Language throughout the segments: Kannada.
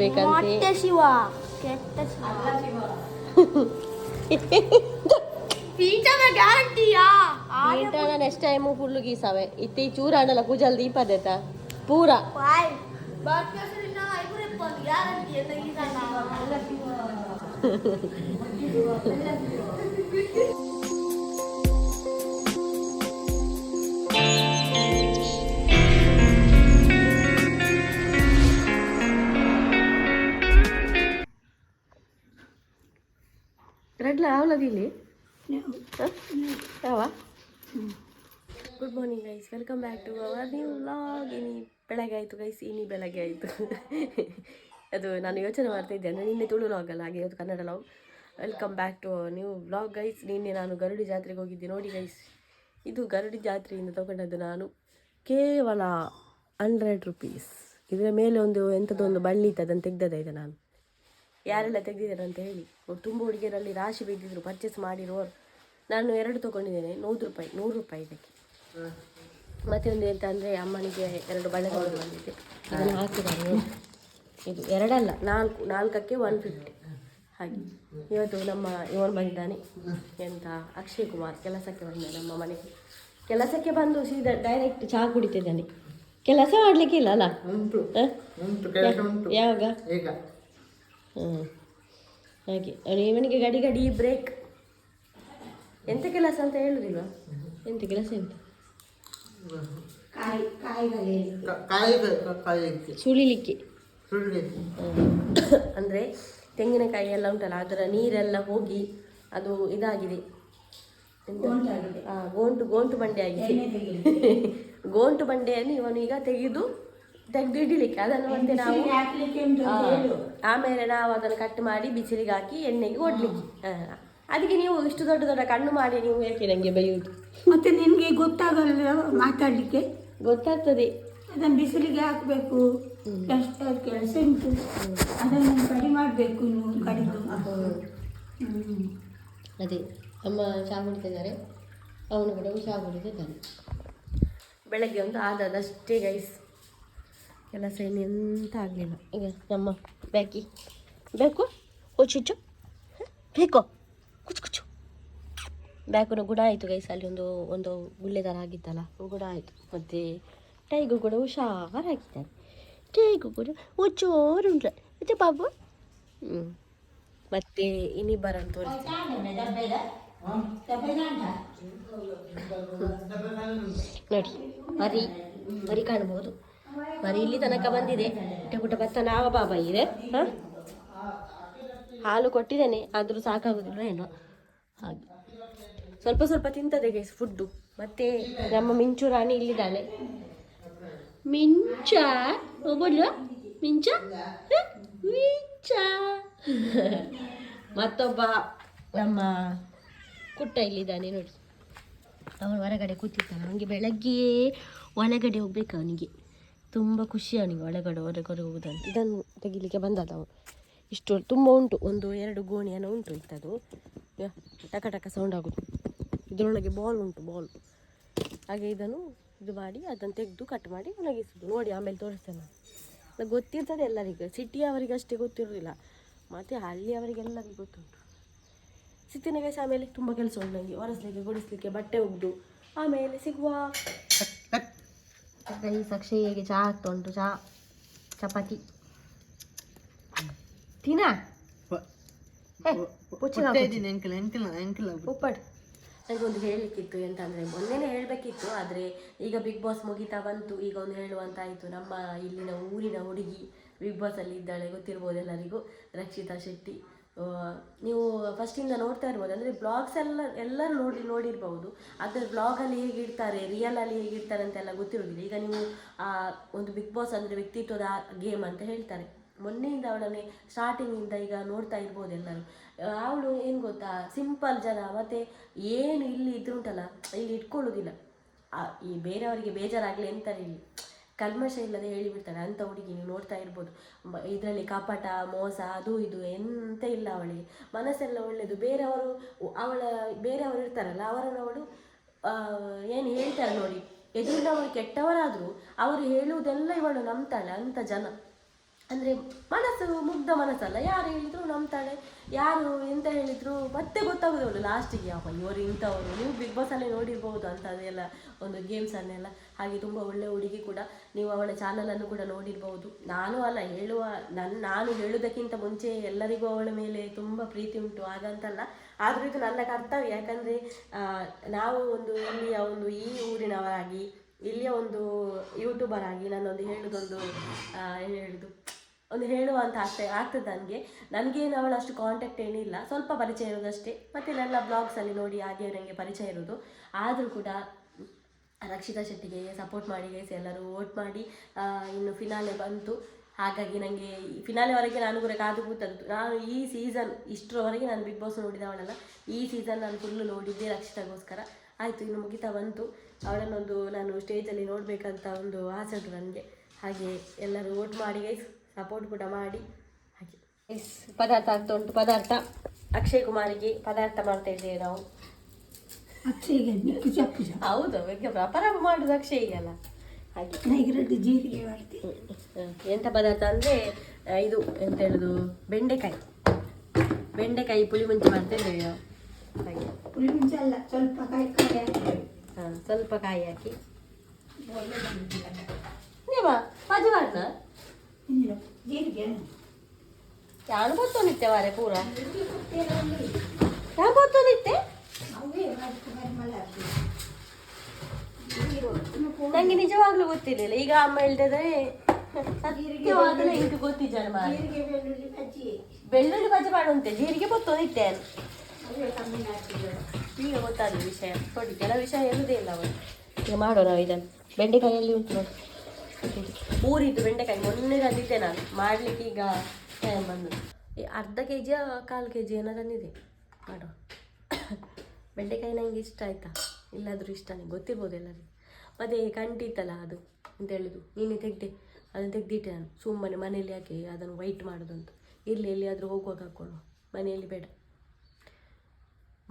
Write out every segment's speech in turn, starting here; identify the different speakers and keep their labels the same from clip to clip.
Speaker 1: ಬೇಕಂತೆ ಶಿವ ಕೆಟ್ಟ ಶಿವ ನೆಕ್ಸ್ಟ್ ಟೈಮು ಫುಲ್ಲು ಗೀಸಾವೆ ಇತ್ತಿ ಚೂರ ಅನ್ನಲ್ಲ ಪೂಜಲ್ ದೀಪ ದೇತ ಪೂರ ರೆಡ್ಲ ಅವಲದಿಲ್ಲಿ ಯಾವ good morning guys, welcome back to our new vlog. ಬೆಳಗ್ಗೆ ಆಯಿತು ಗೈಸ್, ಬೆಳಗ್ಗೆ ಆಯಿತು. ಅದು ನಾನು ಯೋಚನೆ ಮಾಡ್ತಾಯಿದ್ದೆ ಅಂದರೆ ನಿನ್ನೆ ತುಳು ವ್ಲಾಗ್ ಅಲ್ಲ, ಹಾಗೆ ಇವತ್ತು Kannada vlog. Welcome back to our new vlog guys. ನಿನ್ನೆ ನಾನು ಗರುಡಿ ಜಾತ್ರೆಗೆ ಹೋಗಿದ್ದೆ ನೋಡಿ ಗೈಸ್. ಇದು ಗರುಡಿ ಜಾತ್ರೆಯಿಂದ ತೊಗೊಂಡದ್ದು ನಾನು ಕೇವಲ 100 ರೂಪೀಸ್. ಇದರ ಮೇಲೆ ಎಂಥದ್ದೊಂದು ಬಳ್ಳಿ ಇತ್ತು, ಅದನ್ನು ತೆಗ್ದದ ಇದೆ ನಾನು. ಯಾರೆಲ್ಲ ತೆಗೆದಿದ್ದಾರೆ ಅಂತ ಹೇಳಿ. ತುಂಬ ಹುಡುಗಿಯರಲ್ಲಿ ರಾಶಿ ಬಿದ್ದಿದ್ರು ಪರ್ಚೇಸ್ ಮಾಡಿರೋರು. ನಾನು 2 ತೊಗೊಂಡಿದ್ದೇನೆ, 100 ರೂಪಾಯಿ ಇದಕ್ಕೆ. ಮತ್ತೆ ಒಂದು ಎಂತ ಅಂದರೆ ಅಮ್ಮನಿಗೆ 2 ಬಳೆ ತಗೊಂಡು ಬಂದಿದ್ದೆ, ಇದನ್ನು ಹಾಕಿದ್ದಾರೆ. ಇದು 2 ಅಲ್ಲ 4ಕ್ಕೆ 150 ಹಾಗೆ. ಇವತ್ತು ನಮ್ಮ ಇವನು ಬಂದಿದ್ದಾನೆ, ಎಂತ ಅಕ್ಷಯ್ ಕುಮಾರ್, ಕೆಲಸಕ್ಕೆ ಬಂದ ನಮ್ಮ ಮನೆಗೆ. ಕೆಲಸಕ್ಕೆ ಬಂದು ಸೀದಾ ಡೈರೆಕ್ಟ್ ಚಹಾ ಕುಡಿತಿದ್ದಾನೆ. ಕೆಲಸ ಮಾಡಲಿಕ್ಕೆ ಇಲ್ಲ ಅಲ್ಲ? ಯಾವಾಗ? ಹಾಗೆ ಇವನಿಗೆ ಗಡಿ ಬ್ರೇಕ್. ಎಂತ ಕೆಲಸ ಅಂತ ಹೇಳುದಿಲ್ವಾ? ಎಂತ ಕೆಲಸ ಎಂತ? ಸುಳಿಲಿಕ್ಕೆ. ಅಂದರೆ ತೆಂಗಿನಕಾಯಿ ಎಲ್ಲ ಉಂಟಲ್ಲ, ಅದರ ನೀರೆಲ್ಲ ಹೋಗಿ ಅದು ಇದಾಗಿದೆ, ಗೋಂಟು ಬಂಡೆ ಆಗಿದೆ. ಗೋಂಟು ಬಂಡೆಯನ್ನು ಇವನು ಈಗ ತೆಗೆದು ಇಡಲಿಕ್ಕೆ, ಅದನ್ನು ಮತ್ತೆ ನಾವು ಆಮೇಲೆ ನಾವು ಅದನ್ನು ಕಟ್ ಮಾಡಿ ಬಿಸಿಲಿಗೆ ಹಾಕಿ ಎಣ್ಣೆಗೆ ಕೊಡ್ಲಿಕ್ಕೆ. ಅದಕ್ಕೆ ನೀವು ಇಷ್ಟು ದೊಡ್ಡ ಕಣ್ಣು ಮಾಡಿ ನೀವು ಯಾಕೆ ನನಗೆ ಬೈಯುವುದು?
Speaker 2: ಮತ್ತೆ ನಿನಗೆ ಗೊತ್ತಾಗಲ್ಲ ಮಾತಾಡಲಿಕ್ಕೆ?
Speaker 1: ಗೊತ್ತಾಗ್ತದೆ,
Speaker 2: ಅದನ್ನು ಬಿಸಿಲಿಗೆ ಹಾಕಬೇಕು, ಎಷ್ಟು ಕೆಲಸ ಉಂಟು, ಅದನ್ನು ಕಡಿ ಮಾಡಬೇಕು. ನೀವು ಕಡಿದು
Speaker 1: ಅದೇ ಅಮ್ಮ ಚಹಾ ಕುಡಿತಿದ್ದಾರೆ, ಅವನು ಕೂಡ ಚಹಾ ಕುಡಿತಿದ್ದಾನೆ. ಬೆಳಗ್ಗೆ ಒಂದು ಆದದಷ್ಟೇ ಗೈಸ್, ಕೆಲಸ ಎಂತ ಆಗಲಿಲ್ಲ. ಈಗ ನಮ್ಮ ಬೇಕು ಹುಚ್ಚು ಬೇಕೋ ಕುಚ್ಚು ಬ್ಯಾಕುನ ಗುಣ ಆಯಿತು ಗೈಸ್. ಅಲ್ಲಿ ಒಂದು ಗುಳ್ಳೆ ಥರ ಆಗಿತ್ತಲ್ಲ, ಗುಣ ಆಯಿತು. ಮತ್ತು ಟೈಗು ಕೂಡ ಹುಷಾರಾಗಿದ್ದಾನೆ. ಟೈಗು ಕೂಡ ಹುಚ್ಚೋರು ಉಂಟು ಮತ್ತೆ ಬಾಬು. ಮತ್ತು ಇನ್ನಿಬ್ಬರನ್ನು ತೋರಿಸ್ತೀನಿ ನೋಡಿ. ಮರಿ ಕಾಣ್ಬೋದು. ಮರಿ ಇಲ್ಲಿ ತನಕ ಬಂದಿದೆ. ಪುಟ್ಟ ಭತ್ತ ನಾವ ಬಾಬಾ ಇದೆ. ಹಾಲು ಕೊಟ್ಟಿದ್ದೇನೆ, ಆದರೂ ಸಾಕಾಗೋದಿಲ್ಲ ಏನೋ ಹಾಗೆ. ಸ್ವಲ್ಪ ತಿಂತದೆ ಗೈಸ್ ಫುಡ್ಡು. ಮತ್ತು ನಮ್ಮ ಮಿಂಚು ರಾಣಿ ಇಲ್ಲಿದ್ದಾಳೆ. ಮಿಂಚ ಮಿಂಚ ಮತ್ತೊಬ್ಬ ನಮ್ಮ ಕುಟ್ಟ ಇಲ್ಲಿದ್ದಾನೆ ನೋಡಿ. ಅವನು ಹೊರಗಡೆ ಕೂತಿದ್ದಾನೆ. ಅವನಿಗೆ ಬೆಳಗ್ಗೆಯೇ ಒಳಗಡೆ ಹೋಗ್ಬೇಕು. ಅವನಿಗೆ ತುಂಬ ಖುಷಿ, ಅವನಿಗೆ ಹೊರಗಡೆ ಹೋಗುದಂತ. ಇದನ್ನು ತೆಗಿಲಿಕ್ಕೆ ಬಂದದ ಅವನು. ಇಷ್ಟು ತುಂಬ ಉಂಟು, 1-2 ಗೋಣಿಯನ್ನು ಉಂಟು ಇತ್ತದು. ಟಕ ಸೌಂಡ್ ಆಗೋದು. ಇದರೊಳಗೆ ಬಾಲ್ ಹಾಗೆ ಇದನ್ನು ಇದು ಮಾಡಿ ಅದನ್ನು ತೆಗೆದು ಕಟ್ ಮಾಡಿ ಒಣಗಿಸೋದು. ನೋಡಿ ಆಮೇಲೆ ತೋರಿಸ್ತೇನೆ ನಾನು. ಗೊತ್ತಿರ್ತದೆ ಎಲ್ಲರಿಗೆ, ಸಿಟಿಯವರಿಗೆ ಅಷ್ಟೇ ಗೊತ್ತಿರೋದಿಲ್ಲ, ಮತ್ತು ಹಳ್ಳಿಯವರಿಗೆಲ್ಲರಿಗೂ ಗೊತ್ತುಂಟು. ಸಿಗ್ತೇನೆ ಗೈಸ್. ಆಮೇಲೆ ತುಂಬ ಕೆಲಸ ಉಂಟು ನನಗೆ, ಒರೆಸ್ಲಿಕ್ಕೆ, ಗುಡಿಸ್ಲಿಕ್ಕೆ, ಬಟ್ಟೆ ಒಗ್ದು. ಆಮೇಲೆ ಸಿಗುವ ಗೈಸ್. ಅಕ್ಷಯ್ಗೆ ಚಹಾ ಆಗ್ತಾ ಉಂಟು. ಚಪಾತಿ ತಿನ್ನಾ ಉಪ್ಪಡ್. ನನಗೊಂದು ಹೇಳಲಿಕ್ಕಿತ್ತು, ಎಂತ ಅಂದರೆ ಮೊನ್ನೆನೇ ಹೇಳಬೇಕಿತ್ತು, ಆದರೆ ಈಗ ಬಿಗ್ ಬಾಸ್ ಮುಗಿತಾ ಬಂತು, ಈಗ ಒಂದು ಹೇಳುವಂತಾಯಿತು. ನಮ್ಮ ಇಲ್ಲಿನ ಊರಿನ ಹುಡುಗಿ ಬಿಗ್ ಬಾಸಲ್ಲಿ ಇದ್ದಾಳೆ, ಗೊತ್ತಿರ್ಬೋದು ಎಲ್ಲರಿಗೂ, ರಕ್ಷಿತಾ ಶೆಟ್ಟಿ. ನೀವು ಫಸ್ಟಿಂದ ನೋಡ್ತಾ ಇರ್ಬೋದು, ಅಂದರೆ ಬ್ಲಾಗ್ಸ್ ಎಲ್ಲರೂ ನೋಡಿರ್ಬೋದು. ಆದರೆ ಬ್ಲಾಗಲ್ಲಿ ಹೇಗಿರ್ತಾರೆ, ರಿಯಲಲ್ಲಿ ಹೇಗಿರ್ತಾರೆ ಅಂತೆಲ್ಲ ಗೊತ್ತಿರೋದಿಲ್ಲ. ಈಗ ನೀವು ಒಂದು ಬಿಗ್ ಬಾಸ್ ಅಂದರೆ ವ್ಯಕ್ತಿತ್ವದ ಗೇಮ್ ಅಂತ ಹೇಳ್ತಾರೆ. ಮೊನ್ನೆಯಿಂದ ಅವಳನ್ನೇ ಸ್ಟಾರ್ಟಿಂಗಿಂದ ಈಗ ನೋಡ್ತಾ ಇರ್ಬೋದು ಎಲ್ಲರೂ. ಅವಳು ಏನು ಗೊತ್ತಾ, ಸಿಂಪಲ್ ಜನ, ಮತ್ತು ಏನು ಇಲ್ಲಿ ಇದ್ರುಂಟಲ್ಲ, ಇಲ್ಲಿ ಇಟ್ಕೊಳ್ಳೋದಿಲ್ಲ. ಈ ಬೇರೆಯವರಿಗೆ ಬೇಜಾರಾಗಲಿ ಎಂತಾರೆ, ಇಲ್ಲಿ ಕಲ್ಮಶ ಇಲ್ಲದೆ ಹೇಳಿಬಿಡ್ತಾಳೆ ಅಂಥ ಹುಡುಗಿ. ನೀವು ನೋಡ್ತಾ ಇರ್ಬೋದು. ಇದರಲ್ಲಿ ಕಪಟ, ಮೋಸ, ಅದು ಇದು ಎಂತ ಇಲ್ಲ ಅವಳಿಗೆ. ಮನಸ್ಸೆಲ್ಲ ಒಳ್ಳೆಯದು. ಬೇರೆಯವರು ಇರ್ತಾರಲ್ಲ, ಅವರನ್ನು ಅವಳು ಏನು ಹೇಳ್ತಾರೆ ನೋಡಿ, ಎದುರಿನವರು ಕೆಟ್ಟವರಾದರೂ ಅವರು ಹೇಳುವುದೆಲ್ಲ ಇವಳು ನಂಬ್ತಾಳೆ. ಅಂಥ ಜನ ಅಂದರೆ ಮನಸ್ಸು ಮುಗ್ಧ ಮನಸ್ಸಲ್ಲ, ಯಾರು ಹೇಳಿದ್ರು ನಂಬ್ತಾಳೆ, ಯಾರು ಎಂತ ಹೇಳಿದ್ರು ಮತ್ತೆ ಗೊತ್ತಾಗೋದು ಲಾಸ್ಟಿಗೆ ಅಪ್ಪ ಇವರು ಇಂಥವರು. ನೀವು ಬಿಗ್ ಬಾಸಲ್ಲೇ ನೋಡಿರ್ಬೋದು ಅಂಥದ್ದೆಲ್ಲ ಒಂದು ಗೇಮ್ಸನ್ನೆಲ್ಲ. ಹಾಗೆ ತುಂಬ ಒಳ್ಳೆ ಹುಡುಗಿ ಕೂಡ, ನೀವು ಅವಳ ಚಾನಲನ್ನು ಕೂಡ ನೋಡಿರ್ಬೋದು. ನಾನು ಅಲ್ಲ ಹೇಳುವ, ನಾನು ಹೇಳೋದಕ್ಕಿಂತ ಮುಂಚೆ ಎಲ್ಲರಿಗೂ ಅವಳ ಮೇಲೆ ತುಂಬ ಪ್ರೀತಿ ಉಂಟು, ಹಾಗಂತಲ್ಲ. ಆದರೂ ಇದು ನನ್ನ ಕರ್ತವ್ಯ, ಯಾಕಂದರೆ ನಾವು ಒಂದು ಇಲ್ಲಿಯ ಒಂದು ಈ ಊರಿನವರಾಗಿ, ಇಲ್ಲಿಯ ಒಂದು ಯೂಟ್ಯೂಬರ್ ಆಗಿ ನಾನೊಂದು ಹೇಳೋದೊಂದು ಏನು ಹೇಳೋದು ಒಂದು ಹೇಳುವಂತ ಆಗ್ತದೆ ನನಗೇನು ಅವಳು ಅಷ್ಟು ಕಾಂಟ್ಯಾಕ್ಟ್ ಏನಿಲ್ಲ, ಸ್ವಲ್ಪ ಪರಿಚಯ ಇರೋದಷ್ಟೇ. ಮತ್ತು ನನ್ನ ಬ್ಲಾಗ್ಸಲ್ಲಿ ನೋಡಿ ಹಾಗೆ ನನಗೆ ಪರಿಚಯ ಇರೋದು. ಆದರೂ ಕೂಡ ರಕ್ಷಿತಾ ಶೆಟ್ಟಿಗೆ ಸಪೋರ್ಟ್ ಮಾಡಿ ಗೈಸ್, ಎಲ್ಲರೂ ವೋಟ್ ಮಾಡಿ. ಇನ್ನು ಫಿನಾಲೆ ಬಂತು, ಹಾಗಾಗಿ ನನಗೆ ಫಿನಾಲೆವರೆಗೆ ನಾನು ಕೂಡ ಕಾದು ಕೂತದ್ದು. ನಾನು ಈ ಸೀಸನ್ ಇಷ್ಟರವರೆಗೆ ನಾನು ಬಿಗ್ ಬಾಸ್ ನೋಡಿದವಳಲ್ಲ, ಈ ಸೀಸನ್ ನಾನು ಫುಲ್ಲು ನೋಡಿದ್ದೆ ರಕ್ಷಿತಾಗೋಸ್ಕರ. ಆಯಿತು, ಇನ್ನು ಮುಗಿತಾ ಬಂತು. ಅವಳನ್ನೊಂದು ನಾನು ಸ್ಟೇಜಲ್ಲಿ ನೋಡಬೇಕಂತ ಒಂದು ಆಸೆ ಉಂಟು ನನಗೆ. ಹಾಗೆ ಎಲ್ಲರೂ ವೋಟ್ ಮಾಡಿ ಗೈಸ್, ಸಪೋರ್ಟ್ ಕೂಡ ಮಾಡಿ. ಹಾಗೆ ಗೈಸ್, ಪದಾರ್ಥ ಆಗ್ತಾ ಉಂಟು. ಪದಾರ್ಥ ಅಕ್ಷಯ್ ಕುಮಾರಿಗೆ ಪದಾರ್ಥ ಮಾಡ್ತಾ ಇದ್ದೇವೆ ನಾವು.
Speaker 2: ಅಕ್ಷಯ್ಗೆ
Speaker 1: ಹೌದು, ವ್ಯಾಪಾರ ಮಾಡೋದು ಅಕ್ಷಯ್ಗೆ ಅಲ್ಲ. ಹಾಗೆ
Speaker 2: ಜೀರಿಗೆ ಮಾಡ್ತೀವಿ.
Speaker 1: ಎಂಥ ಪದಾರ್ಥ ಅಂದರೆ ಇದು ಎಂತ ಹೇಳೋದು, ಬೆಂಡೆಕಾಯಿ ಪುಳಿ ಮುಂಚೆ ಮಾಡ್ತಾ ಇದ್ದೇವೆ ನಾವು. ಹಾಗೆ
Speaker 2: ಪುಳಿ ಮುಂಚೆ ಅಲ್ಲ, ಸ್ವಲ್ಪ ಕಾಯಿ ಹಾಕಿ,
Speaker 1: ಸ್ವಲ್ಪ ಕಾಯಿ ಹಾಕಿ ನೀವಾ ಪಜಿ ಮಾಡ್ನ
Speaker 2: ಜೀರಿಗೆ
Speaker 1: ಯಾನು ಗೊತ್ತೋನಿತ್ತೆ ವಾರೆ ಪೂರ ಯಾವ ಗೊತ್ತೋನಿತ್ತೆ ನಂಗೆ ನಿಜವಾಗ್ಲೂ ಗೊತ್ತಿರಲಿಲ್ಲ. ಈಗ ಅಮ್ಮ ಹೇಳ್ತಿದ್ರೆ ಸತ್ಯವಾಗಲೇ എനിക്ക് ಗೊತ್ತಿದ್ದಾನೆ ಮಾರ. ಬೆಳ್ಳುಳ್ಳಿ ಬಜ್ಜಿ ಮಾಡುವಂತೆ ಜೀರಿಗೆ ಗೊತ್ತೋನಿತ್ತೆ ಈಗ ಗೊತ್ತಾದ ವಿಷಯ. ನೋಡಿ, ಕೆಲವು ವಿಷಯ ಇರುವುದೇ ಇಲ್ಲ ಅವರು. ಈಗ ಮಾಡೋಣ ನಾವು ಇದನ್ನು. ಬೆಂಡೆಕಾಯಲ್ಲಿ ಉಂಟು ನೋಡಿ, ಊರಿದ್ದು ಬೆಂಡೆಕಾಯಿ ಮೊನ್ನೆ ತಂದಿದ್ದೆ ನಾನು ಮಾಡಲಿಕ್ಕೆ. ಈಗ ಟೈಮ್ ಬಂದು ಅರ್ಧ ಕೆ ಜಿಯ 1/4 kg ಏನೋ ತಂದಿದೆ. ಮಾಡುವ. ಬೆಂಡೆಕಾಯಿ ನನಗೆ ಇಷ್ಟ ಆಯಿತಾ, ಇಲ್ಲಾದರೂ ಇಷ್ಟನೇ, ಗೊತ್ತಿರ್ಬೋದು ಎಲ್ಲರಿಗೆ. ಮತ್ತು ಕಂಟಿತ್ತಲ್ಲ ಅದು ಅಂತ ಹೇಳೋದು, ನೀನೇ ತೆಗ್ದೆ, ಅದನ್ನು ತೆಗ್ದಿಟ್ಟೆ ನಾನು ಸುಮ್ಮನೆ. ಮನೆಯಲ್ಲಿ ಯಾಕೆ ಅದನ್ನು ವೈಟ್ ಮಾಡೋದು ಅಂತ. ಇರಲಿ, ಎಲ್ಲಿಯಾದರೂ ಹೋಗುವಾಗ ಹಾಕ್ಕೊಳ್ಳುವ, ಮನೆಯಲ್ಲಿ ಬೇಡ.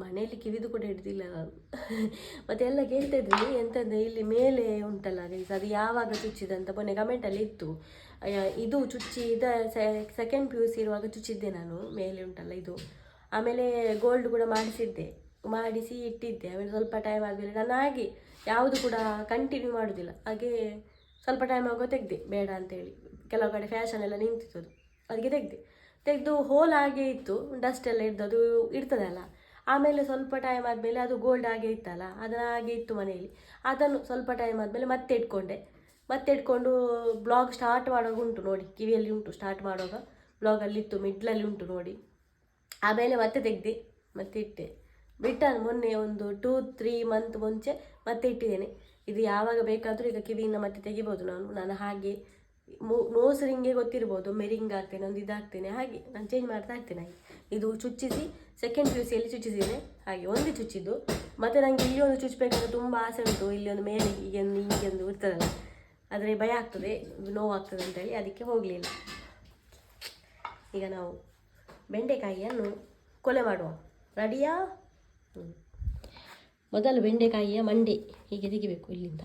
Speaker 1: ಮನೆಯಲ್ಲಿ ಕಿವಿದು ಕೂಡ ಹಿಡ್ದಿಲ್ಲ ನಾನು. ಮತ್ತು ಎಲ್ಲ ಕೇಳ್ತಾ ಇದ್ರಿ ಎಂತಂದರೆ ಇಲ್ಲಿ ಮೇಲೆ ಉಂಟಲ್ಲ ಗೈಸ್, ಅದು ಯಾವಾಗ ಚುಚ್ಚಿದಂತ ಮೊನ್ನೆ ಕಮೆಂಟಲ್ಲಿ ಇತ್ತು. ಇದು ಚುಚ್ಚಿ ಸೆಕೆಂಡ್ PUC ಇರುವಾಗ ಚುಚ್ಚಿದ್ದೆ ನಾನು, ಮೇಲೆ ಉಂಟಲ್ಲ ಇದು. ಆಮೇಲೆ ಗೋಲ್ಡ್ ಕೂಡ ಮಾಡಿಸಿ ಇಟ್ಟಿದ್ದೆ. ಆಮೇಲೆ ಸ್ವಲ್ಪ ಟೈಮ್ ಆದಮೇಲೆ ನಾನು ಹಾಗೆ ಯಾವುದು ಕೂಡ ಕಂಟಿನ್ಯೂ ಮಾಡೋದಿಲ್ಲ. ಹಾಗೆ ಸ್ವಲ್ಪ ಟೈಮ್ ಆಗೋ ತೆಗೆದೆ, ಬೇಡ ಅಂತೇಳಿ. ಕೆಲವು ಕಡೆ ಫ್ಯಾಷನ್ ಎಲ್ಲ ನಿಂತಿತ್ತು, ಅದಕ್ಕೆ ತೆಗೆದು ಹೋಲ್ ಹಾಗೆ ಇತ್ತು, ಡಸ್ಟ್ ಎಲ್ಲ ಅದು ಇರ್ತದಲ್ಲ. ಆಮೇಲೆ ಸ್ವಲ್ಪ ಟೈಮ್ ಆದಮೇಲೆ ಅದು ಗೋಲ್ಡ್ ಹಾಗೆ ಇತ್ತಲ್ಲ, ಅದನ್ನು ಹಾಗೆ ಇತ್ತು ಮನೆಯಲ್ಲಿ. ಅದನ್ನು ಸ್ವಲ್ಪ ಟೈಮ್ ಆದಮೇಲೆ ಮತ್ತೆ ಇಟ್ಕೊಂಡು ಬ್ಲಾಗ್ ಸ್ಟಾರ್ಟ್ ಮಾಡುವಾಗ ಉಂಟು ನೋಡಿ, ಕಿವಿಯಲ್ಲಿ ಉಂಟು ಸ್ಟಾರ್ಟ್ ಮಾಡುವಾಗ ಬ್ಲಾಗಲ್ಲಿತ್ತು, ಮಿಡ್ಲಲ್ಲಿ ಉಂಟು ನೋಡಿ. ಆಮೇಲೆ ಮತ್ತೆ ತೆಗೆದೆ, ಮತ್ತೆ ಇಟ್ಟೆ. ಬಿಟ್ಟನು ಮೊನ್ನೆ ಒಂದು 2-3 ಮಂತ್ ಮುಂಚೆ ಮತ್ತೆ ಇಟ್ಟಿದ್ದೇನೆ. ಇದು ಯಾವಾಗ ಬೇಕಾದರೂ ಈಗ ಕಿವಿಯಿಂದ ಮತ್ತೆ ತೆಗಿಬೋದು ನಾನು ಹಾಗೆ. ನೋಸ್ ರಿಂಗೆ ಗೊತ್ತಿರ್ಬೋದು, ಒಮ್ಮೆ ರಿಂಗ್ ಹಾಕ್ತೇನೆ, ಒಂದು ಇದಾಗ್ತೇನೆ, ಹಾಗೆ ನಾನು ಚೇಂಜ್ ಮಾಡ್ತಾ ಇರ್ತೇನೆ. ಹಾಗೆ ಇದು ಚುಚ್ಚಿಸಿ ಸೆಕೆಂಡ್ PUCಯಲ್ಲಿ ಚುಚ್ಚಿದ್ದೇನೆ, ಹಾಗೆ ಒಂದು ಚುಚ್ಚಿದ್ದು. ಮತ್ತು ನನಗೆ ಇಲ್ಲಿ ಒಂದು ಚುಚ್ಚಬೇಕಂತ ತುಂಬ ಆಸೆ ಉಂಟು. ಇಲ್ಲಿ ಒಂದು ಮೇಲೆ ಹೀಗೊಂದು ಇರ್ತದಲ್ಲ, ಆದರೆ ಭಯ ಆಗ್ತದೆ, ನೋವಾಗ್ತದೆ ಅಂತೇಳಿ ಅದಕ್ಕೆ ಹೋಗಲಿಲ್ಲ. ಈಗ ನಾವು ಬೆಂಡೆಕಾಯಿಯನ್ನು ಕೊಲೆ ಮಾಡುವ. ರೆಡಿಯಾ? ಮೊದಲು ಬೆಂಡೆಕಾಯಿಯ ಮಂಡೆ ಹೀಗೆ ತೆಗಿಬೇಕು ಇಲ್ಲಿಂದ.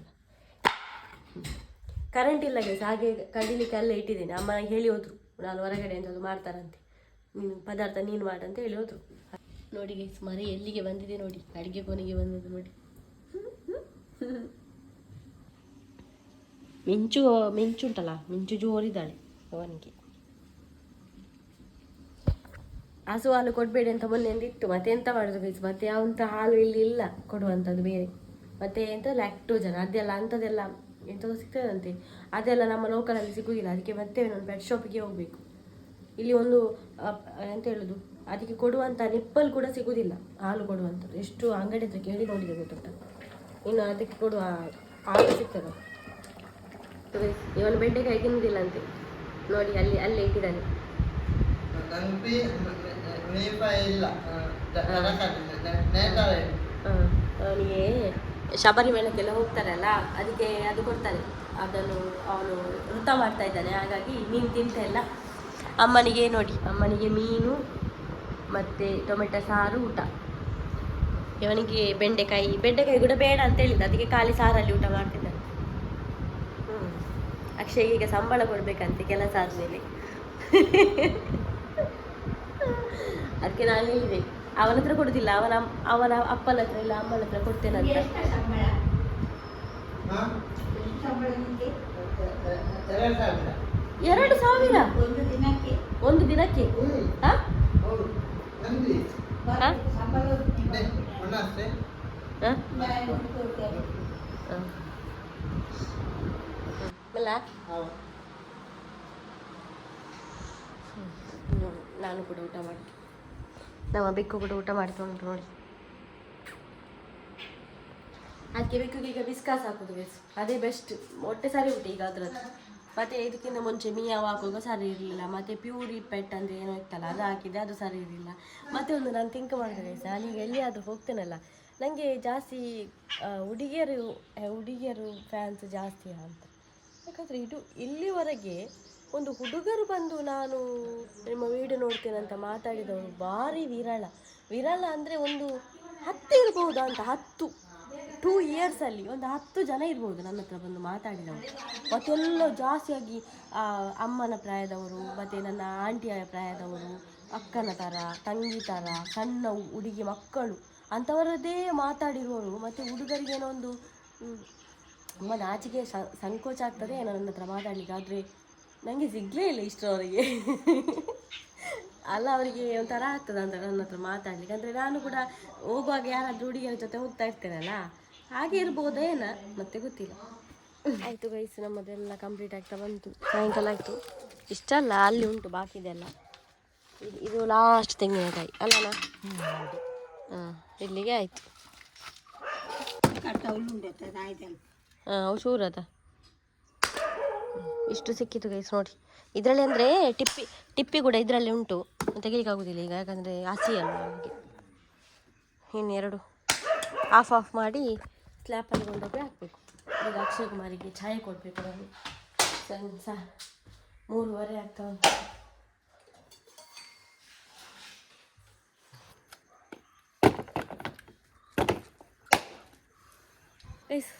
Speaker 1: ಕರೆಂಟ್ ಇಲ್ಲ ಗೈಸ್, ಹಾಗೆ ಕಡಿಲಿಕ್ಕೆ ಅಲ್ಲೇ ಇಟ್ಟಿದ್ದೇನೆ. ಅಮ್ಮ ಹೇಳಿ ಹೋದ್ರು, ನಾನು ಹೊರಗಡೆ ಎಂಥದ್ದು ಮಾಡ್ತಾರಂತೆ, ನೀನು ಪದಾರ್ಥ ನೀನು ಮಾಡಂತ ಹೇಳಿ ಹೋದ್ರು. ನೋಡಿ ಗೈಸ್, ಮರಿ ಎಲ್ಲಿಗೆ ಬಂದಿದೆ ನೋಡಿ, ಅಡುಗೆ ಕೊನೆಗೆ ಬಂದದ್ದು ನೋಡಿ. ಮಿಂಚುಂಟಲ್ಲ, ಮಿಂಚು ಜೋರಿದ್ದಾಳೆ ಅವನಿಗೆ. ಹಸು ಹಾಲು ಕೊಡಬೇಡಿ ಅಂತ ಮೊನ್ನೆ ಅಂದಿತ್ತು. ಮತ್ತೆ ಎಂತ ಮಾಡೋದು ಗೈಸ್, ಮತ್ತೆ ಯಾವಂಥ ಹಾಲು ಇಲ್ಲಿ ಇಲ್ಲ ಕೊಡುವಂಥದ್ದು ಬೇರೆ. ಮತ್ತು ಎಂಥ ಲ್ಯಾಕ್ಟೋಜನ್ ಅದೆಲ್ಲ ಅಂಥದ್ದೆಲ್ಲ ಎಂಥದ್ದು ಸಿಗ್ತದಂತೆ, ಅದೆಲ್ಲ ನಮ್ಮ ಲೋಕಲಲ್ಲಿ ಸಿಗೋದಿಲ್ಲ. ಅದಕ್ಕೆ ಮತ್ತೆ ನಾನು ಪೆಟ್ ಶಾಪಿಗೆ ಹೋಗಬೇಕು. ಇಲ್ಲಿ ಒಂದು ಎಂತ ಹೇಳೋದು, ಅದಕ್ಕೆ ಕೊಡುವಂಥ ನಿಪ್ಪಲ್ ಕೂಡ ಸಿಗೋದಿಲ್ಲ, ಹಾಲು ಕೊಡುವಂಥದ್ದು. ಎಷ್ಟು ಅಂಗಡಿ ಹತ್ರ ಕೇಳಿ ನೋಡಿದೆ ಗೊತ್ತುಂಟ. ಇನ್ನು ಅದಕ್ಕೆ ಕೊಡುವ ಹಾಲು ಸಿಗ್ತದೆ. ಇವನು ಬೆಂಡೆಕಾಯಿ ತಿನ್ನುವುದಿಲ್ಲ ಅಂತೆ ನೋಡಿ, ಅಲ್ಲೇ ಇಟ್ಟಿದ್ದಾನೆ. ಅವನಿಗೆ ಶಬರಿಮಲೆಗೆಲ್ಲ ಹೋಗ್ತಾರಲ್ಲ, ಅದಕ್ಕೆ ಅದು ಕೊಡ್ತಾರೆ. ಅದನ್ನು ಅವನು ವೃತ ಮಾಡ್ತಾ ಇದ್ದಾನೆ, ಹಾಗಾಗಿ ಮೀನು ತಿಂತ ಇಲ್ಲ. ಅಮ್ಮನಿಗೆ ನೋಡಿ, ಅಮ್ಮನಿಗೆ ಮೀನು ಮತ್ತು ಟೊಮೆಟೊ ಸಾರು ಊಟ. ಇವನಿಗೆ ಬೆಂಡೆಕಾಯಿ ಕೂಡ ಬೇಡ ಅಂತ ಹೇಳಿದ್ದ, ಅದಕ್ಕೆ ಖಾಲಿ ಸಾರಲ್ಲಿ ಊಟ ಮಾಡ್ತಿದ್ದಾನೆ. ಅಕ್ಷಯ್ಗೆ ಈಗ ಸಂಬಳ ಕೊಡಬೇಕಂತೆ ಕೆಲಸ ಆದಮೇಲೆ. ಅದಕ್ಕೆ ನಾನು ಹೇಳಿದೆ ಅವನ ಹತ್ರ ಕೊಡುದಿಲ್ಲ, ಅವನ ಅಪ್ಪನ ಹತ್ರ ಇಲ್ಲ ಅಮ್ಮನ ಹತ್ರ ಕೊಡ್ತೇನೆ ಅಂತ.
Speaker 2: ಎಷ್ಟು ಸಂಬಳ? ಎಷ್ಟು ಸಂಬಳ ನಿಮಗೆ?
Speaker 1: 2,000
Speaker 2: ಒಂದು ದಿನಕ್ಕೆ?
Speaker 1: ಒಂದು ದಿನಕ್ಕೆ. ಹಾ? ಹಾ?
Speaker 2: ಸಂಬಳ
Speaker 1: ಹಾ?
Speaker 2: ನಾನು ಕೊಡ್ತೇನೆ.
Speaker 1: ಅಲ್ಲ ನಾನು ಕೂಡ ಊಟ ಮಾಡಿ, ನಮ್ಮ ಬೆಕ್ಕು ಕೂಡ ಊಟ ಮಾಡ್ತಾ ಉಂಟು ನೋಡಿ. ಅದಕ್ಕೆ ಬೆಕ್ಕಿಗೆ ಈಗ ಬಿಸ್ಕಾಸ್ ಹಾಕೋದು ಬೇಸ್, ಅದೇ ಬೆಸ್ಟ್. ಹೊಟ್ಟೆ ಸರಿ ಉಂಟು ಈಗ ಅದ್ರದ್ದು. ಮತ್ತೆ ಇದಕ್ಕಿಂತ ಮುಂಚೆ ಮಿಯಾವ್ ಹಾಕುವಾಗ ಸರಿ ಇರಲಿಲ್ಲ, ಮತ್ತೆ ಪ್ಯೂರಿ ಪೆಟ್ ಅಂತ ಏನೋ ಇತ್ತಲ್ಲ ಅದು ಹಾಕಿದ್ದೆ, ಅದು ಸರಿ ಇರಲಿಲ್ಲ. ಮತ್ತೆ ಒಂದು ನಾನು ಥಿಂಕ್ ಮಾಡಿದೆ, ನಾನೀಗ ಎಲ್ಲಿಯಾದರೂ ಹೋಗ್ತೇನಲ್ಲ, ನನಗೆ ಜಾಸ್ತಿ ಹುಡುಗಿಯರು ಫ್ಯಾನ್ಸ್ ಜಾಸ್ತಿ ಅಂತ. ಯಾಕಂದರೆ ಇಲ್ಲಿವರೆಗೆ ಒಂದು ಹುಡುಗರು ಬಂದು ನಾನು ನಿಮ್ಮ ವೀಡಿಯೋ ನೋಡ್ತೇನೆ ಅಂತ ಮಾತಾಡಿದವರು ಭಾರಿ ವಿರಳ ಅಂದರೆ ಒಂದು 10 ಇರ್ಬೋದಾ ಅಂತ. 2 ಇಯರ್ಸಲ್ಲಿ ಒಂದು 10 ಜನ ಇರ್ಬೋದು ನನ್ನ ಹತ್ರ ಬಂದು ಮಾತಾಡಿದವರು. ಮತ್ತೆಲ್ಲ ಜಾಸ್ತಿಯಾಗಿ ಅಮ್ಮನ ಪ್ರಾಯದವರು, ಮತ್ತು ನನ್ನ ಆಂಟಿಯ ಪ್ರಾಯದವರು, ಅಕ್ಕನ ಥರ, ತಂಗಿ ಥರ, ಸಣ್ಣ ಹುಡುಗಿ ಮಕ್ಕಳು ಅಂಥವರದ್ದೇ ಮಾತಾಡಿರುವವರು. ಮತ್ತು ಹುಡುಗರಿಗೇನೋ ಒಂದು ತುಂಬ ನಾಚಿಕೆ ಸಂಕೋಚ ಆಗ್ತದೆ ನನ್ನ ಹತ್ರ ಮಾತಾಡಲಿಕ್ಕೆ. ಆದರೆ ನನಗೆ ಸಿಗಲೇ ಇಲ್ಲ ಇಷ್ಟರವರೆಗೆ. ಅಲ್ಲ ಅವರಿಗೆ ಒಂಥರ ಆಗ್ತದೆ ಅಂತ ನನ್ನ ಹತ್ರ ಮಾತಾಡಲಿಕ್ಕೆ. ಅಂದರೆ ನಾನು ಕೂಡ ಹೋಗುವಾಗ ಯಾರಾದರೂ ಹುಡುಗಿಯರ ಜೊತೆ ಹೋಗ್ತಾ ಇರ್ತೇನಲ್ಲ, ಹಾಗೆ ಇರ್ಬೋದೇನ ಮತ್ತೆ ಗೊತ್ತಿಲ್ಲ. ಆಯಿತು ಗೈಸ್, ನಮ್ಮದೆಲ್ಲ ಕಂಪ್ಲೀಟ್ ಆಗ್ತಾ ಬಂತು. ಸಾಯಂಕಾಲ ಆಯಿತು. ಇಷ್ಟಲ್ಲ, ಅಲ್ಲಿ ಉಂಟು ಬಾಕಿದೆಲ್ಲ. ಇದು ಲಾಸ್ಟ್ ತೆಂಗಿನಕಾಯಿ ಅಲ್ಲಣ್ಣ? ಹಾಂ, ಇಲ್ಲಿಗೆ ಆಯಿತು. ಹಾಂ, ಶೂರದ ಇಷ್ಟು ಸಿಕ್ಕಿತು ಗೈಸ್ ನೋಡಿ. ಇದರಲ್ಲಿ ಅಂದರೆ ಟಿಪ್ಪಿ ಕೂಡ ಇದರಲ್ಲಿ ಉಂಟು, ತೆಗಿಲಿಕ್ಕಾಗೋದಿಲ್ಲ ಈಗ, ಯಾಕಂದರೆ ಹಸಿ ಅಲ್ಲ ನಮಗೆ. ಇನ್ನೆರಡು ಆಫ್ ಮಾಡಿ ಸ್ಲ್ಯಾಪಲ್ಲಿ ಕೊಂಡೋಗಿ ಹಾಕಬೇಕು. ಈಗ ಅಕ್ಷಯ್ ಕುಮಾರಿಗೆ ಛಾಯೆ ಕೊಡಬೇಕು ನಾನು. 3:30 ಆಗ್ತಾ ಉಂಟು.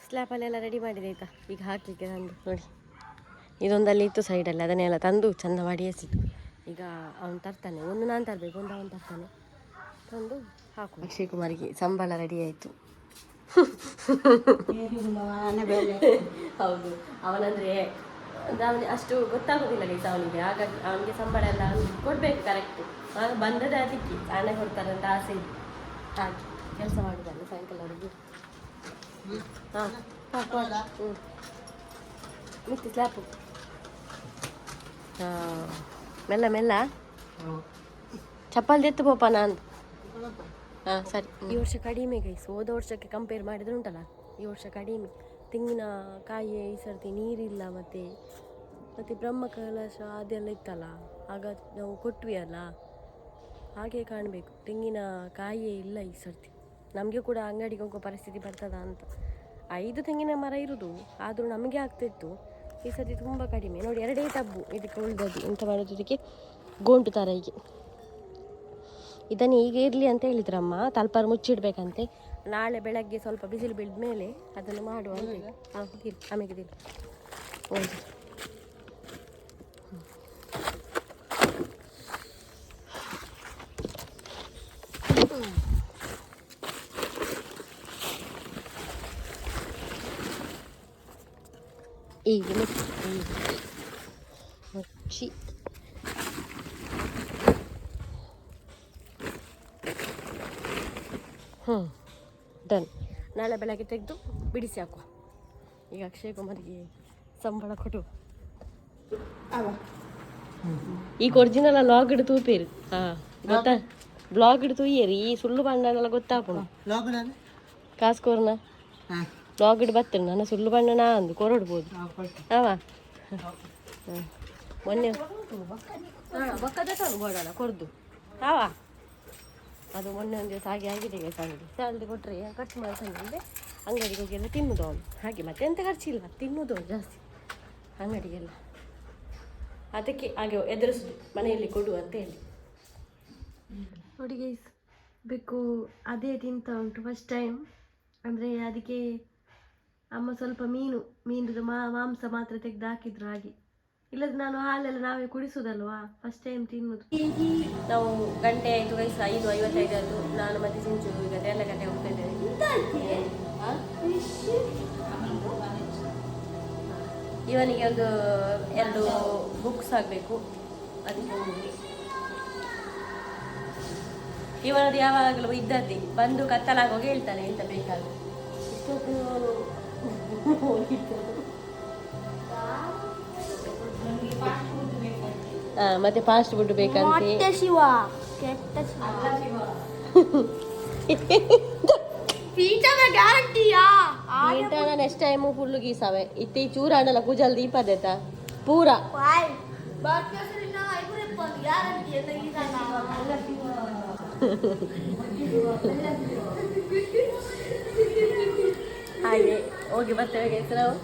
Speaker 1: ಸ್ಲ್ಯಾಪಲ್ಲೆಲ್ಲ ರೆಡಿ ಮಾಡಿದೆ ಆಯಿತಾ, ಈಗ ಹಾಕಲಿಕ್ಕೆ ತಂದು ನೋಡಿ. ಇದೊಂದಲ್ಲಿ ಇತ್ತು ಸೈಡಲ್ಲಿ, ಅದನ್ನೆಲ್ಲ ತಂದು ಚೆಂದ ಮಾಡಿ ಎಸಿತು. ಈಗ ಅವನು ತರ್ತಾನೆ, ಒಂದು ನಾನು ತರಬೇಕು, ಒಂದು ಅವನು ತರ್ತಾನೆ, ತಂದು ಹಾಕು. ಅಕ್ಷಯ್ ಕುಮಾರಿಗೆ ಸಂಬಳ ರೆಡಿ ಆಯಿತು. ಹೌದು, ಅವನಂದರೆ ಅವನಿಗೆ ಅಷ್ಟು ಗೊತ್ತಾಗೋದಿಲ್ಲ ಗೈಸ್ ಅವನಿಗೆ. ಹಾಗಾಗಿ ಅವನಿಗೆ ಸಂಬಳ ಎಲ್ಲ ಕೊಡಬೇಕು ಕರೆಕ್ಟು. ಬಂದದೇ ಅದಕ್ಕೆ ಹಣ ಕೊಡ್ತಾರಂತ ಆಸೆ ಇದೆ. ಹಾಗೆ ಕೆಲಸ ಮಾಡಿದ್ದಾನೆ ಸಾಯಂಕಾಲವರೆಗೆ. ಹಾಂ ಹ್ಞೂ ಮಿತ್ತಿ ಸ್ಲ್ಯಾಪು. ಹಾಂ, ಮೆಲ್ಲ ಚಪ್ಪಲ್ದು ಎತ್ತು ಪೋಪ ನಾನು. ಹಾಂ ಸರಿ. ಈ ವರ್ಷ ಕಡಿಮೆ ಗೈಸ್, ಹೋದ ವರ್ಷಕ್ಕೆ ಕಂಪೇರ್ ಮಾಡಿದರೆ ಉಂಟಲ್ಲ, ಈ ವರ್ಷ ಕಡಿಮೆ. ತೆಂಗಿನಕಾಯಿ ಈ ಸರ್ತಿ ನೀರಿಲ್ಲ, ಮತ್ತು ಬ್ರಹ್ಮಕಲಶ ಅದೆಲ್ಲ ಇತ್ತಲ್ಲ, ಆಗ ನಾವು ಕೊಟ್ವಿ ಅಲ್ಲ, ಹಾಗೆ ಕಾಣಬೇಕು. ತೆಂಗಿನಕಾಯಿಯೇ ಇಲ್ಲ ಈ ಸರ್ತಿ. ನಮಗೆ ಕೂಡ ಅಂಗಡಿಗೆ ಹೋಗೋ ಪರಿಸ್ಥಿತಿ ಬರ್ತದ ಅಂತ. 5 ತೆಂಗಿನ ಮರ ಇರೋದು, ಆದರೂ ನಮಗೆ ಆಗ್ತಿತ್ತು. ಈ ಸರ್ತಿ ತುಂಬ ಕಡಿಮೆ ನೋಡಿ. 2 ಟಬ್ಬು ಇದಕ್ಕೆ ಉಳಿದದ್ದು. ಎಂತ ಮಾಡೋದು, ಇದಕ್ಕೆ ಗೋಂಟು ಥರ ಹೀಗೆ. ಇದನ್ನು ಈಗ ಇರಲಿ ಅಂತ ಹೇಳಿದ್ರಮ್ಮ, ತಲ್ಪಾರು ಮುಚ್ಚಿಡ್ಬೇಕಂತೆ. ನಾಳೆ ಬೆಳಗ್ಗೆ ಸ್ವಲ್ಪ ಬಿಸಿಲು ಬೀಳ್ದ ಮೇಲೆ ಅದನ್ನು ಮಾಡುವ ಅಂತ. ಹಾಂ ದಿಲ್ ಆಮೇಲೆ ದಿಲ್ ಹೌದು. ಈಗ ಮುಚ್ಚಿ ಡನ್. ನಾಳೆ ಬೆಳಗ್ಗೆ ತೆಗೆದು ಬಿಡಿಸಿ ಹಾಕುವ. ಈಗ ಅಕ್ಷಯ್ ಕುಮಾರಿಗೆ ಸಂಬಳ ಕೊಡು. ಈಗ ಒರಿಜಿನಲ್ ಲಾಗ್ ಹಿಡಿದು ತೂಪೇರು. ಹಾಂ ಗೊತ್ತಾ, ಬ್ಲಾಗ್ ಹಿಡಿದು ತೂಯೇರಿ. ಈ ಸುಳ್ಳು ಬಣ್ಣನೆಲ್ಲ ಗೊತ್ತಾಪು ಕಾಸ್ಕೋರ್ನ ಬ್ಲಾಗ್ ಹಿಡು ಬರ್ತೇನೆ ನಾನು. ಸುಳ್ಳು ಬಣ್ಣನ ಅಂದು ಕೊರಡ್ಬೋದು ಅವ. ಮೊನ್ನೆ ಬಕ್ಕದ ಬೋಡಲ್ಲ ಕೊರ್ದು ಅವ. ಅದು ಮೊನ್ನೆ ಒಂದು ದಿವಸ ಹಾಗೆ ಆಗಿದೆ ಅಂಗಡಿ ಸ್ಯಾಲ್ರಿ ಕೊಟ್ಟರೆ ಖರ್ಚು ಮಾಡಿ ಸಂಗಡಿಗೆ ಅಂಗಡಿಗೆ ಹೋಗಿ ಎಲ್ಲ ತಿನ್ನೋದು ಅವನು. ಹಾಗೆ ಮತ್ತೆ ಎಂತ ಖರ್ಚಿಲ್ಲ, ತಿನ್ನೋದು ಜಾಸ್ತಿ ಅಂಗಡಿಗೆಲ್ಲ. ಅದಕ್ಕೆ ಹಾಗೆ ಎದುರಿಸೋದು, ಮನೆಯಲ್ಲಿ ಕೊಡು ಅಂತ ಹೇಳಿ. ನೋಡಿ ಗೈಸ್, ಬೆಕ್ಕು ಅದೇ ತಿಂತ ಉಂಟು ಫಸ್ಟ್ ಟೈಮ್. ಅಂದರೆ ಅದಕ್ಕೆ ಅಮ್ಮ ಸ್ವಲ್ಪ ಮೀನುದು ಮಾಂಸ ಮಾತ್ರ ತೆಗೆದು ಹಾಕಿದ್ರು. ಹಾಗೆ ಇಲ್ಲದ್ರೆ ನಾನು ಹಾಲೆಲ್ಲ ನಾವೇ ಕುಡಿಸೋದಲ್ವಾ ಫಸ್ಟ್ ಟೈಮ್ ತಿನ್ನೋದು. ನಾವು ಗಂಟೆ ಆಯಿತು ಗೈಸ್, 5:55 ಆಯಿತು. ನಾನು ಮತ್ತೆ ಸಿಂಚು ಈಗ ದೇರ್ಲಗಟ್ಟೆ ಹೋಗ್ತಾ ಇದ್ದೇವೆ. ಇವನಿಗೆ ಒಂದು 2 ಬುಕ್ಸ್ ಆಗಬೇಕು, ಅದಕ್ಕೆ ಹೋಗಿ. ಇವನದು ಯಾವಾಗಲೂ ಇದ್ದದ್ದೇ, ಬಂದು ಕತ್ತಲಾಗುವಾಗ ಹೇಳ್ತಾನೆ ಎಂತ ಬೇಕಾದ್ರು. ಇಷ್ಟೊತ್ತು ಮತ್ತೆ ಫಾಸ್ಟ್ ಫುಡ್ ಬೇಕಂತೆ.
Speaker 3: ಶಿವ ಕೆಟ್ಟ ಗ್ಯಾರಂಟಿಯಾ
Speaker 1: ನೆಕ್ಸ್ಟ್ ಟೈಮು ಫುಲ್ಲು ಗೀಸಾವೆ ಇತ್ತಿ ಚೂರಾಣಲ್ಲ ಕುಜಲ್ ದೀಪ ದೇತ ಪೂರ ಹಾಗೆ ಹೋಗಿ ಬರ್ತೇವೆ ಗೈಸ್ ನಾವು.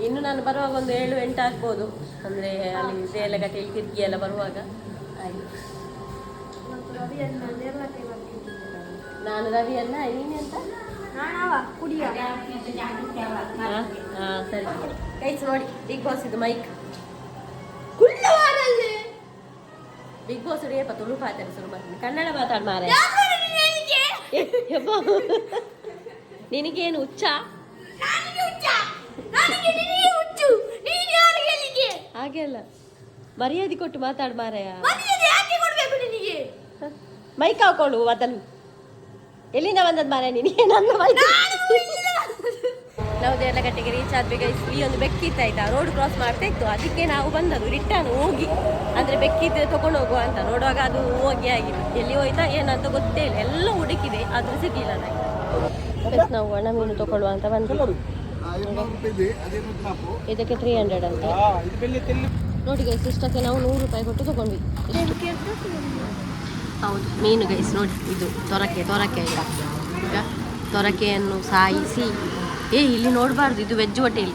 Speaker 1: ಇನ್ನು ನಾನು ಬರುವಾಗ ಒಂದು 7-8 ಆಗ್ಬೋದು, ಅಂದರೆ ಅಲ್ಲಿ ದೇಲಗಟ್ಟೆಯಲ್ಲಿ ಕಿಟಕಿ ಎಲ್ಲ ಬರುವಾಗ. ಹಾಗೆ ನಾನು ರವಿ ಅಲ್ಲ, ನೀನು ಅಂತ ಸರಿ ಗೈಸ್ ನೋಡಿ, ಬಿಗ್ ಬಾಸ್ ಇದು ಮೈಕ್. ಬಿಗ್ ಬಾಸ್ ಏಪ ತುಳುಪು ಆಯ್ತಾರೆ ಶುರು ಮಾಡ್ತೀನಿ, ಕನ್ನಡ ಮಾತಾಡ್ ಮಾರ. ನಿನಗೇನು ಹುಚ್ಚ? ಹಾಗೆ ಅಲ್ಲ, ಮರ್ಯಾದೆ ಕೊಟ್ಟು ಮಾತಾಡ್ ಮಾರಾಯ. ಮೈಕ್ ಹಾಕೊಳ್ಳು ಅದನ್ನು. ಎಲ್ಲಿಂದ ಬಂದದ್ ಮಾರಾಯ ನಿನಗೆ? ನನ್ನ ಮೈಕ್. ನಾವು ದೇರ್ಲಗಟ್ಟೆಗೆ ರೀಚ್ ಆದ್ವಿ ಗೈಸ್. ಈ ಒಂದು ಬೆಕ್ಕಿತ್ತು ಆಯ್ತಾ, ರೋಡ್ ಕ್ರಾಸ್ ಮಾಡ್ತಾ ಇತ್ತು, ಅದಕ್ಕೆ ನಾವು ಬಂದದ್ದು ರಿಟರ್ನ್ ಹೋಗಿ, ಅಂದ್ರೆ ಬೆಕ್ಕಿದ್ರೆ ತಗೊಂಡು ಹೋಗುವ ಅಂತ. ನೋಡುವಾಗ ಅದು ಹೋಗಿ ಆಗಿದೆ, ಎಲ್ಲಿ ಹೋಯ್ತಾ ಏನಂತ ಗೊತ್ತೇ ಇಲ್ಲ, ಎಲ್ಲ ಹುಡುಕಿದೆ ಆದ್ರೂ ಸಿಗ್ಲಿಲ್ಲ ನನಗೆ. ನಾವು ಒಣ ಮೀನು ತಗೊಳ್ಳುವ ಅಂತ ಬಂದ್ವಿ. ಇದಕ್ಕೆ 300 ಅಂತೆ. ನೋಡಿ ಗೈಸ್, ಇಷ್ಟಕ್ಕೆ ನಾವು 100 ರೂಪಾಯಿ ಕೊಟ್ಟು ತಗೊಂಡ್ವಿ. ಹೌದು, ಮೀನು ಗೈಸ್ ನೋಡಿ, ಇದು ತೊರಕೆ ಆಯ್ತಾ. ಈಗ ತೊರಕೆಯನ್ನು ಸಾಯಿಸಿ, ಇಲ್ಲಿ ನೋಡಬಾರ್ದು, ಇದು ವೆಜ್ ಹೋಟೆಲ್.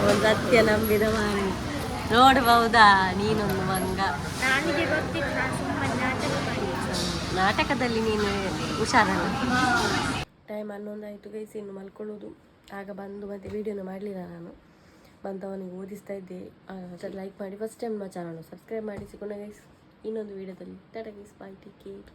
Speaker 1: ಒಂದು ಸತ್ಯ ನಂಬಿದ ಮಾರಿ ನೋಡಬಹುದಾ ನೀನೊಂದು ಮಂಗ. ನಾಟಕದಲ್ಲಿ ನೀನು ಹುಷಾರಲ್ಲ. ಟೈಮ್ 11 ಆಯಿತು ಗೈಸ್, ಇನ್ನು ಮಲ್ಕೊಳ್ಳೋದು. ಆಗ ಬಂದು ಮತ್ತೆ ವೀಡಿಯೋನ ಮಾಡಲಿಲ್ಲ ನಾನು, ಬಂದವನಿಗೆ ಓದಿಸ್ತಾ ಇದ್ದೆ. ಲೈಕ್ ಮಾಡಿ, ಫಸ್ಟ್ ಟೈಮ್ ನಮ್ಮ ಚಾನಲ್ ಸಬ್ಸ್ಕ್ರೈಬ್ ಮಾಡಿ. ಸಿಗೋಣ ಗೈಸ್ ಇನ್ನೊಂದು ವೀಡಿಯೋದಲ್ಲಿ. ಟಾಟಾ ಗೈಸ್, ಬಾಯ್, ಟೇಕ್ ಕೇರ್.